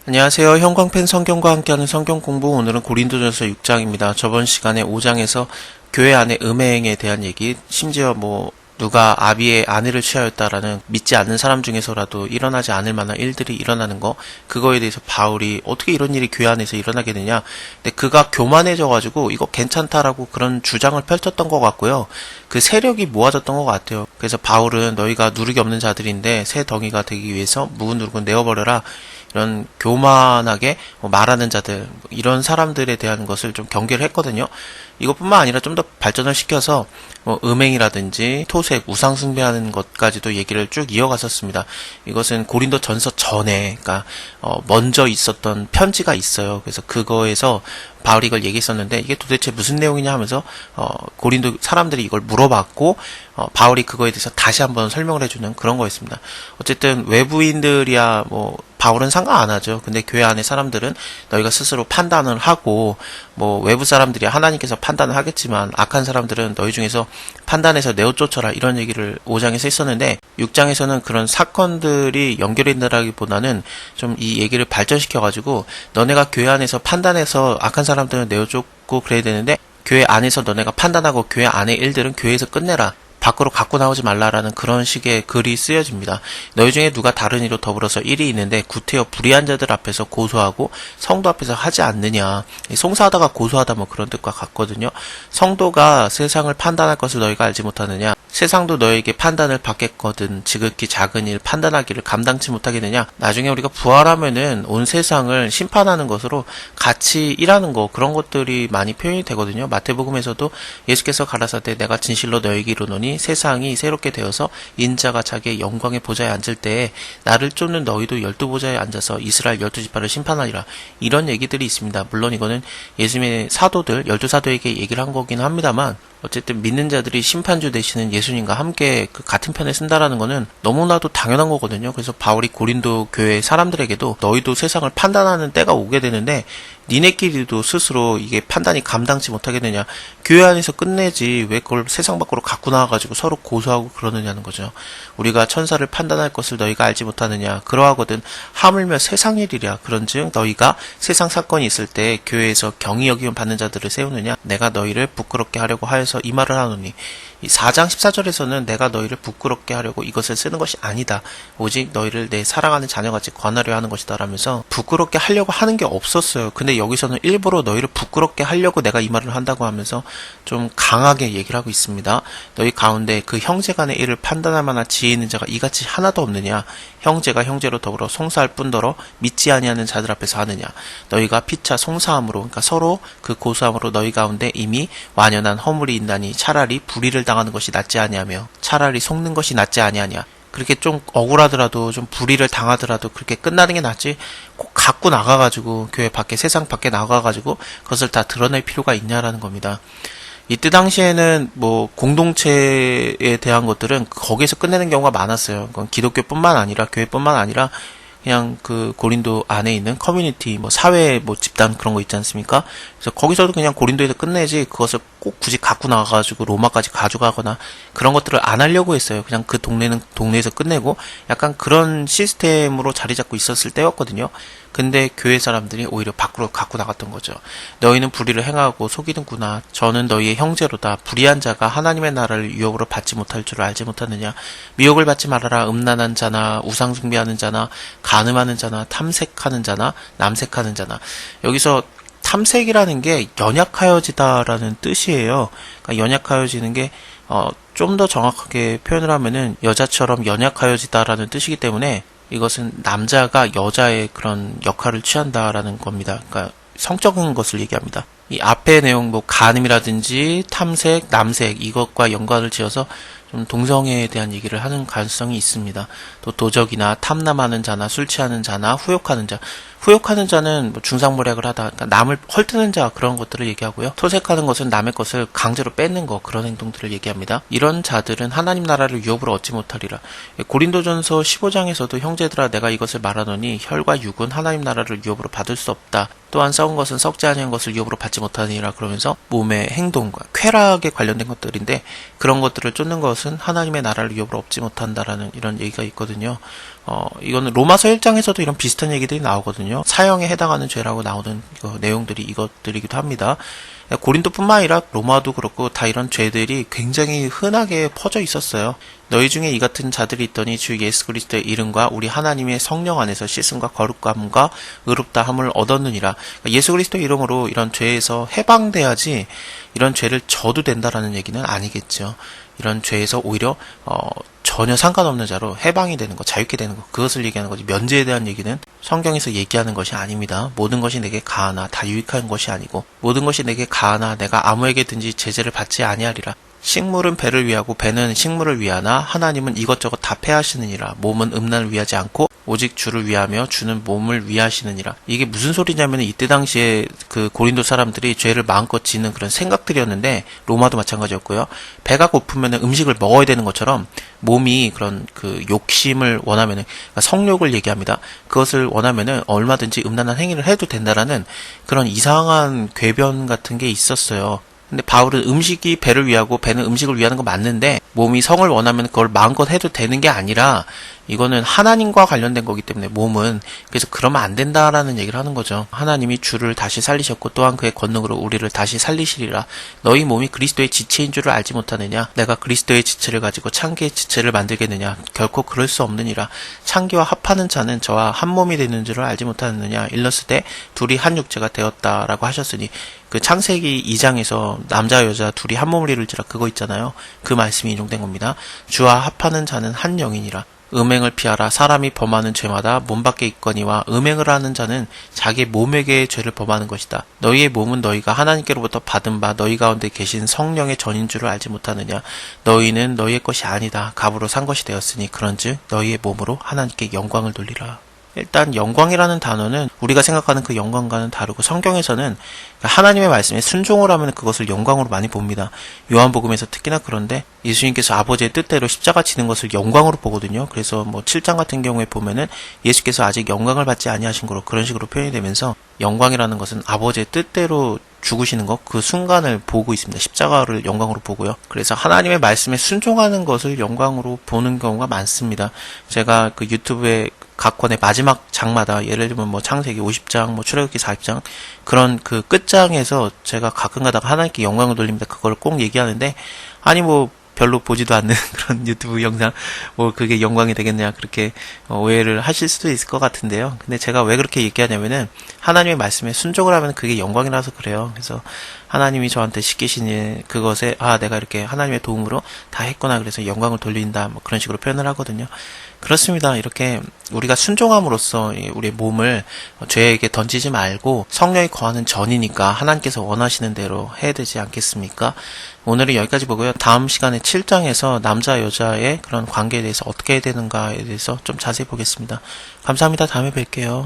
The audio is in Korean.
안녕하세요. 형광펜 성경과 함께하는 성경 공부, 오늘은 고린도전서 6장입니다. 저번 시간에 5장에서 교회 안의 음행에 대한 얘기, 심지어 누가 아비의 아내를 취하였다라는 믿지 않는 사람 중에서라도 일어나지 않을 만한 일들이 일어나는 거, 그거에 대해서 바울이 어떻게 이런 일이 교회 안에서 일어나게 되냐. 근데 그가 교만해져가지고 이거 괜찮다라고 그런 주장을 펼쳤던 것 같고요. 그 세력이 모아졌던 것 같아요. 그래서 바울은 너희가 누룩이 없는 자들인데 새 덩이가 되기 위해서 묵은 누룩은 내어버려라. 이런 교만하게 말하는 자들, 이런 사람들에 대한 것을 좀 경계를 했거든요. 이것뿐만 아니라 좀 더 발전을 시켜서 음행이라든지 토색, 우상 숭배하는 것까지도 얘기를 쭉 이어갔었습니다. 이것은 고린도 전서 전에, 그러니까 먼저 있었던 편지가 있어요. 그래서 그거에서 바울이 이걸 얘기했었는데 이게 도대체 무슨 내용이냐 하면서 고린도 사람들이 이걸 물어봤고 바울이 그거에 대해서 다시 한번 설명을 해주는 그런 거였습니다. 어쨌든 외부인들이야 바울은 상관 안 하죠. 근데 교회 안에 사람들은 너희가 스스로 판단을 하고 외부 사람들이 하나님께서 판단을 하겠지만 악한 사람들은 너희 중에서 판단해서 내어 쫓아라, 이런 얘기를 5장에서 했었는데 6장에서는 그런 사건들이 연결이 된다기보다는 좀 이 얘기를 발전시켜가지고 너네가 교회 안에서 판단해서 악한 사람들은 내어 쫓고 그래야 되는데 교회 안에서 너네가 판단하고 교회 안의 일들은 교회에서 끝내라, 밖으로 갖고 나오지 말라라는 그런 식의 글이 쓰여집니다. 너희 중에 누가 다른 이로 더불어서 일이 있는데 구태여 불의한 자들 앞에서 고소하고 성도 앞에서 하지 않느냐. 송사하다가 고소하다 그런 뜻과 같거든요. 성도가 세상을 판단할 것을 너희가 알지 못하느냐. 세상도 너에게 판단을 받겠거든 지극히 작은 일 판단하기를 감당치 못하겠느냐. 나중에 우리가 부활하면은 온 세상을 심판하는 것으로 같이 일하는 거, 그런 것들이 많이 표현이 되거든요. 마태복음에서도 예수께서 가라사대 내가 진실로 너에게 이르노니 세상이 새롭게 되어서 인자가 자기의 영광의 보좌에 앉을 때에 나를 쫓는 너희도 12보좌에 앉아서 이스라엘 12지파를 심판하리라, 이런 얘기들이 있습니다. 물론 이거는 예수님의 사도들 12사도에게 얘기를 한 거긴 합니다만 어쨌든 믿는 자들이 심판주 되시는 예수님과 함께 그 같은 편에 쓴다라는 거는 너무나도 당연한 거거든요. 그래서 바울이 고린도 교회 사람들에게도 너희도 세상을 판단하는 때가 오게 되는데 니네끼리도 스스로 이게 판단이 감당치 못하겠느냐. 교회 안에서 끝내지 왜 그걸 세상 밖으로 갖고 나와가지고 서로 고소하고 그러느냐는 거죠. 우리가 천사를 판단할 것을 너희가 알지 못하느냐. 그러하거든 하물며 세상 일이랴. 그런즉 너희가 세상 사건이 있을 때 교회에서 경히 여김 받는 자들을 세우느냐. 내가 너희를 부끄럽게 하려고 하여서 이 말을 하노니. 이 4장 14절에서는 내가 너희를 부끄럽게 하려고 이것을 쓰는 것이 아니다. 오직 너희를 내 사랑하는 자녀같이 권하려 하는 것이다 라면서 부끄럽게 하려고 하는 게 없었어요. 근데 여기서는 일부러 너희를 부끄럽게 하려고 내가 이 말을 한다고 하면서 좀 강하게 얘기를 하고 있습니다. 너희 가운데 그 형제 간의 일을 판단할 만한 지혜 있는 자가 이같이 하나도 없느냐. 형제가 형제로 더불어 송사할 뿐더러 믿지 아니하는 자들 앞에서 하느냐. 너희가 피차 송사함으로, 그러니까 서로 그 고소함으로 너희 가운데 이미 완연한 허물이 있나니 차라리 불의를 당하는 것이 낫지 아니하며 차라리 속는 것이 낫지 아니하냐. 그렇게 좀 억울하더라도 좀 불의를 당하더라도 그렇게 끝나는 게 낫지 꼭 갖고 나가가지고 교회 밖에, 세상 밖에 나가가지고 그것을 다 드러낼 필요가 있냐라는 겁니다. 이때 당시에는 공동체에 대한 것들은 거기서 끝내는 경우가 많았어요. 그건 기독교뿐만 아니라 교회뿐만 아니라 그냥 그 고린도 안에 있는 커뮤니티, 사회, 집단 그런 거 있지 않습니까? 그래서 거기서도 그냥 고린도에서 끝내지 그것을 꼭 굳이 갖고 나가가지고 로마까지 가져가거나 그런 것들을 안 하려고 했어요. 그냥 그 동네는 동네에서 끝내고 약간 그런 시스템으로 자리 잡고 있었을 때였거든요. 근데 교회 사람들이 오히려 밖으로 갖고 나갔던 거죠. 너희는 불의를 행하고 속이는구나. 저는 너희의 형제로다. 불의한 자가 하나님의 나라를 유업으로 받지 못할 줄을 알지 못하느냐. 미혹을 받지 말아라. 음란한 자나 우상 숭배하는 자나 간음하는 자나 탐색하는 자나 남색하는 자나. 여기서 탐색이라는 게 연약하여지다라는 뜻이에요. 그러니까 연약하여지는 게 좀 더 정확하게 표현을 하면은 여자처럼 연약하여지다라는 뜻이기 때문에 이것은 남자가 여자의 그런 역할을 취한다라는 겁니다. 그러니까 성적인 것을 얘기합니다. 이 앞의 내용 간음이라든지 탐색, 남색 이것과 연관을 지어서 좀 동성애에 대한 얘기를 하는 가능성이 있습니다. 또 도적이나 탐남하는 자나 술 취하는 자나 후욕하는 자. 후욕하는 자는 중상모략을 하다, 그러니까 남을 헐뜯는 자, 그런 것들을 얘기하고요. 토색하는 것은 남의 것을 강제로 뺏는 거, 그런 행동들을 얘기합니다. 이런 자들은 하나님 나라를 유업으로 얻지 못하리라. 고린도전서 15장에서도 형제들아 내가 이것을 말하노니 혈과 육은 하나님 나라를 유업으로 받을 수 없다. 또한 썩은 것은 썩지 아니한 것을 유업으로 받지 못하니라. 그러면서 몸의 행동과 쾌락에 관련된 것들인데 그런 것들을 쫓는 것은 하나님의 나라를 유업으로 얻지 못한다라는 이런 얘기가 있거든요. 이거는 로마서 1장에서도 이런 비슷한 얘기들이 나오거든요. 사형에 해당하는 죄라고 나오는 내용들이 이것들이기도 합니다. 고린도뿐만 아니라 로마도 그렇고 다 이런 죄들이 굉장히 흔하게 퍼져 있었어요. 너희 중에 이 같은 자들이 있더니 주 예수 그리스도의 이름과 우리 하나님의 성령 안에서 씻음과 거룩함과 의롭다함을 얻었느니라. 예수 그리스도의 이름으로 이런 죄에서 해방돼야지 이런 죄를 져도 된다라는 얘기는 아니겠죠. 이런 죄에서 오히려 전혀 상관없는 자로 해방이 되는 것, 자유케 되는 것, 그것을 얘기하는 거지. 면제에 대한 얘기는 성경에서 얘기하는 것이 아닙니다. 모든 것이 내게 가하나 다 유익한 것이 아니고 모든 것이 내게 가하나 내가 아무에게든지 제재를 받지 아니하리라. 식물은 배를 위하고 배는 식물을 위하나 하나님은 이것저것 다 패하시느니라. 몸은 음란을 위하지 않고 오직 주를 위하며 주는 몸을 위하시느니라. 이게 무슨 소리냐면 이때 당시에 그 고린도 사람들이 죄를 마음껏 지는 그런 생각들이었는데 로마도 마찬가지였고요. 배가 고프면 음식을 먹어야 되는 것처럼 몸이 그런 그 욕심을 원하면은 그러니까 성욕을 얘기합니다. 그것을 원하면은 얼마든지 음란한 행위를 해도 된다라는 그런 이상한 궤변 같은 게 있었어요. 근데 바울은 음식이 배를 위하고 배는 음식을 위하는 거 맞는데 몸이 성을 원하면 그걸 마음껏 해도 되는 게 아니라 이거는 하나님과 관련된 거기 때문에 몸은 그래서 그러면 안 된다라는 얘기를 하는 거죠. 하나님이 주를 다시 살리셨고 또한 그의 권능으로 우리를 다시 살리시리라. 너희 몸이 그리스도의 지체인 줄을 알지 못하느냐? 내가 그리스도의 지체를 가지고 창기의 지체를 만들겠느냐? 결코 그럴 수 없느니라. 창기와 합하는 자는 저와 한 몸이 되는 줄을 알지 못하느냐? 일렀으되 둘이 한 육체가 되었다라고 하셨으니 그 창세기 2장에서 남자 여자 둘이 한 몸을 이룰지라 그거 있잖아요. 그 말씀이 인용된 겁니다. 주와 합하는 자는 한 영이니라. 음행을 피하라. 사람이 범하는 죄마다 몸 밖에 있거니와 음행을 하는 자는 자기 몸에게 죄를 범하는 것이다. 너희의 몸은 너희가 하나님께로부터 받은 바 너희 가운데 계신 성령의 전인 줄을 알지 못하느냐. 너희는 너희의 것이 아니다. 값으로 산 것이 되었으니 그런즉 너희의 몸으로 하나님께 영광을 돌리라. 일단 영광이라는 단어는 우리가 생각하는 그 영광과는 다르고 성경에서는 하나님의 말씀에 순종을 하면 그것을 영광으로 많이 봅니다. 요한복음에서 특히나 그런데 예수님께서 아버지의 뜻대로 십자가 지는 것을 영광으로 보거든요. 그래서 뭐 7장 같은 경우에 보면은 예수께서 아직 영광을 받지 아니하신 거로 그런 식으로 표현이 되면서 영광이라는 것은 아버지의 뜻대로 죽으시는 것, 그 순간을 보고 있습니다. 십자가를 영광으로 보고요. 그래서 하나님의 말씀에 순종하는 것을 영광으로 보는 경우가 많습니다. 제가 그 유튜브에 각 권의 마지막 장마다 예를 들면 뭐 창세기 50장, 뭐 출애굽기 40장 그런 그 끝장에서 제가 가끔 가다가 하나님께 영광을 돌립니다. 그걸 꼭 얘기하는데 아니 뭐 별로 보지도 않는 그런 유튜브 영상 뭐 그게 영광이 되겠냐 그렇게 오해를 하실 수도 있을 것 같은데요. 근데 제가 왜 그렇게 얘기하냐면은 하나님의 말씀에 순종을 하면 그게 영광이라서 그래요. 그래서 하나님이 저한테 시키신 일 그것에 내가 이렇게 하나님의 도움으로 다 했구나 그래서 영광을 돌린다 뭐 그런 식으로 표현을 하거든요. 그렇습니다. 이렇게 우리가 순종함으로써 우리의 몸을 죄에게 던지지 말고 성령이 거하는 전이니까 하나님께서 원하시는 대로 해야 되지 않겠습니까? 오늘은 여기까지 보고요. 다음 시간에 7장에서 남자 여자의 그런 관계에 대해서 어떻게 해야 되는가에 대해서 좀 자세히 보겠습니다. 감사합니다. 다음에 뵐게요.